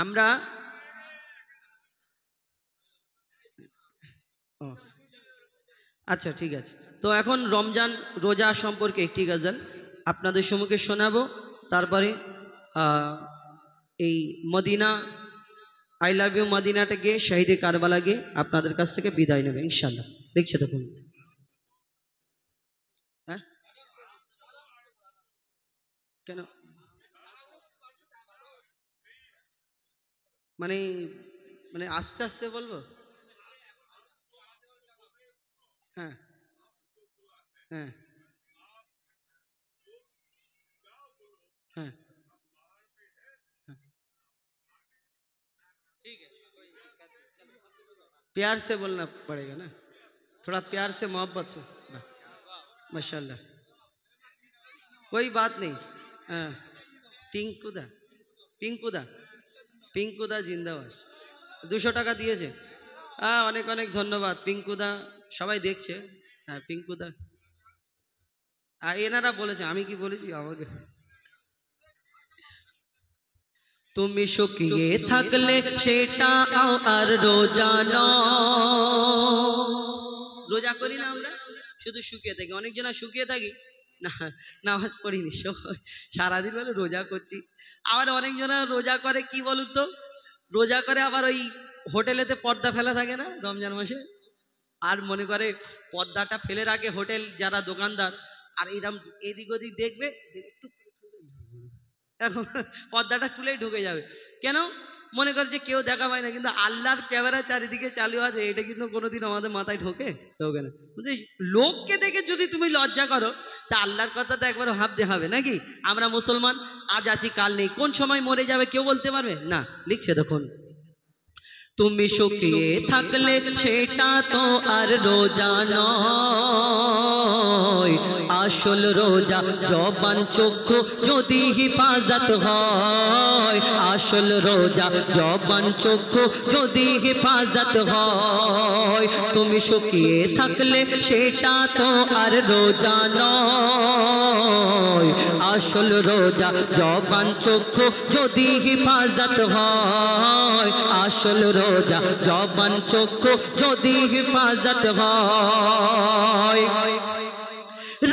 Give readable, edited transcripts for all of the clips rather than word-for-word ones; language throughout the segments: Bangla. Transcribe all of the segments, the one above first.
আমরা আচ্ছা ঠিক আছে। তো এখন রমজান রোজা সম্পর্কে একটি গজল আপনাদের সম্মুখে শোনাবো, তারপরে এই মদিনা আই লাভ ইউ মদিনাটা গিয়ে শহীদে কারবালা গিয়ে আপনাদের কাছ থেকে বিদায় নেবে ইনশাল্লাহ। দেখছে দেখুন, হ্যাঁ কেন মানে মানে আস্তে আস্তে বলবো? হ্যাঁ হ্যাঁ হ্যাঁ ठीक है, प्यार से बोलना पड़ेगा ना, थोड़ा प्यार से मोहब्बत से। माशाल्लाह, कोई बात नहीं। हाँ, टिंकुदा पिंकुदा पिंकुदा जिंदाबाद 200 টাকা দিয়েছে। হ্যাঁ অনেক অনেক ধন্যবাদ পিঙ্কুদা, সবাই দেখছে। হ্যাঁ পিঙ্কুদা এনারা বলেছে, আমি কি বলেছি? আমাকে তুমি শুকিয়ে থাকলে সেটা আর রোজা নয়। রোজা করি না আমরা, শুধু শুকিয়ে থাকি। অনেকজনা শুকিয়ে থাকি না, নামাজ পড়িনি, সারাদিন বলে রোজা করছি। আবার অনেকজনা রোজা করে কি বলুন তো, রোজা করে আবার ওই হোটেলেতে পর্দা ফেলা থাকে না রমজান মাসে, আর মনে করে পর্দাটা ফেলে রাখে হোটেল যারা দোকানদার, আর এইরকম এদিক ওদিক দেখবে, একটু এখন পর্দাটা তুলেই ঢুকে যাবে। কেন? মনে করে যে কেউ দেখা পায় না, কিন্তু আল্লাহর ক্যামেরা চারিদিকে চালু আছে, এটা কিন্তু কোনোদিন আমাদের মাথায় ঢোকে না। লোককে দেখে যদি তুমি লজ্জা করো তা আল্লাহর কথা তো একবার ভাবতে হবে নাকি? আমরা মুসলমান, আজ আছি কাল নেই, কোন সময় মরে যাবে কেউ বলতে পারবে না। লিখছে দেখুন, তুমি শুকিয়ে থাকলে সেটা তো আর রোজা নয়, আসল রোজা জবান চক্ষু যদি হিফাজত হয়, আসল রোজা জবান চক্ষু যদি হিফাজত হয়। তুমি শুকিয়ে থাকলে সেটা তো আর রোজা নয়, আসল রোজা জবান চক্ষু যদি হিফাজত হয়, আসল রোজা জবান চক্ষু যদি হিফাজত হয়।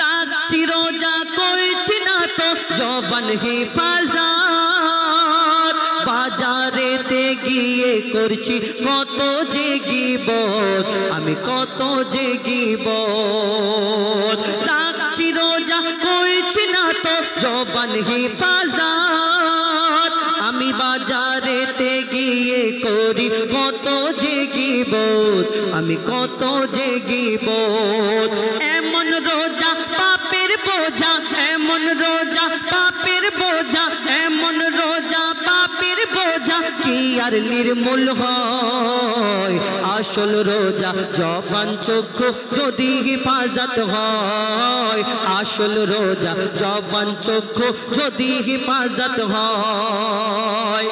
রাখছি রোজা করছি না তো জবান হিফাজত, বাজারেতে গিয়ে করছি কত যে গীবত, আমি কত যে গীবত। রাখছি রোজা করছি না তো জবান হিফাজত, আমি বাজারেতে গিয়ে করি কত যে গীবত, আমি কত যে গীবত। এমন রোজা পাপের বোঝা, এমন রোজা পাপের বোঝা, এমন রোজা পাপের বোঝা কি আর নির্মূল হয়। আসল রোজা জবান চক্ষু যদি হিফাজত হয়, আসল রোজা জবান চক্ষু যদি হিফাজত হয়।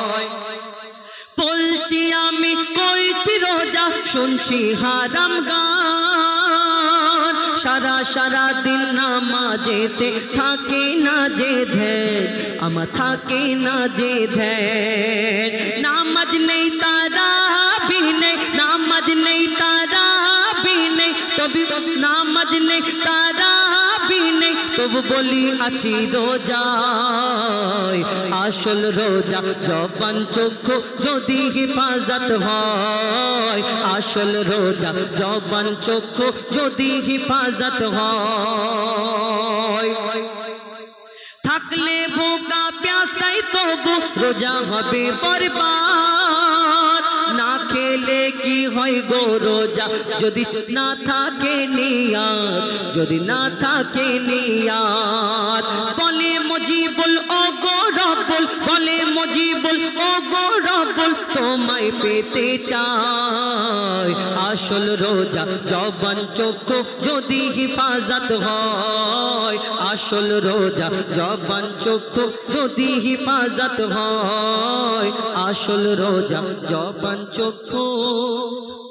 বলছি আমি করছি রোজা, শুনছি হারাম গান, সারা সারা দিন নামাজেতে থাকে না যে ধ্যান, আমার থাকে না যে ধ্যান। নামাজ নেই তারাবি নেই, নামাজ নেই তারাবি নেই, তবে নামাজ নেই তারাবি নেই, তবু বলি আছি রোজায়। আসল রোজা জবান চক্ষু যদি হিফাজত হয়, আসল রোজা জবান চক্ষু যদি হিফাজত হয়। থাকলে ভোকা প্যাসাই তবু রোজা হবে বরবাদ, না খেলে কি হয় গো রোজা যদি না থাকে নিয়াত, যদি না থাকে নিয়াত। বলে মুজিবুল ও গো রব্বুল, বলে মুজিবুল ও গো রব্বুল, তোমায় পেতে চাই। আসল রোজা জবান চক্ষু যদি হিফাজত হয়, আসল রোজা জবান চক্ষু যদি হিফাজত হয়, আসল রোজা জবান চক্ষু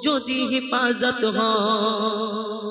যদি হিফাজত হয়।